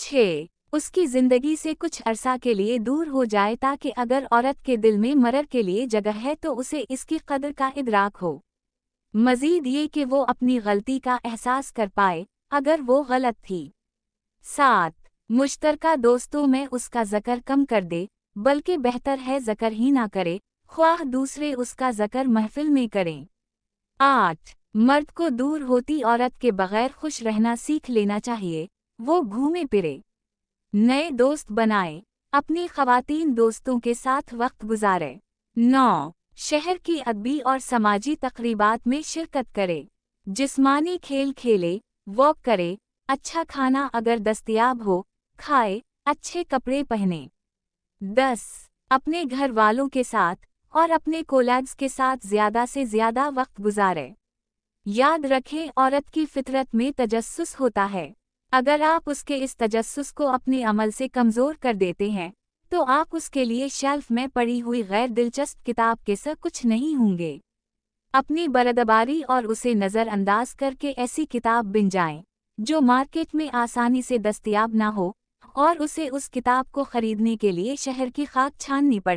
6. उसकी जिंदगी से कुछ अरसा के लिए दूर हो जाए ताकि अगर औरत के दिल में मरर के लिए जगह है तो उसे इसकी कदर का इदराक हो। मजीद ये कि वो अपनी गलती का एहसास कर पाए अगर वो गलत थी। 7. मुश्तरका दोस्तों में उसका ज़िक्र कम कर दे, बल्कि बेहतर है ज़िक्र ही ना करे, ख्वाह दूसरे उसका ज़िक्र महफिल में करें। 8. मर्द को दूर होती औरत के बगैर खुश रहना सीख लेना चाहिए, वो घूमे फिरे, नए दोस्त बनाए, अपनी ख़वातीन दोस्तों के साथ वक्त गुजारे। 9. शहर की अदबी और समाजी तकरीबात में शिरकत करे, जिस्मानी खेल खेले, वॉक करे, अच्छा खाना अगर दस्तयाब हो खाए, अच्छे कपड़े पहने। 10. अपने घर वालों के साथ और अपने कोलैग्स के साथ ज़्यादा से ज़्यादा वक्त गुजारे। याद रखें, औरत की फितरत में तजस्सुस होता है। अगर आप उसके इस तजस्सुस को अपने अमल से कमज़ोर कर देते हैं तो आप उसके लिए शेल्फ में पड़ी हुई गैर दिलचस्प किताब के सा कुछ नहीं होंगे। अपनी बरदबारी और उसे नज़रअंदाज करके ऐसी किताब बिन जाएं जो मार्केट में आसानी से दस्तयाब ना हो और उसे उस किताब को खरीदने के लिए शहर की खाक छाननी पड़े।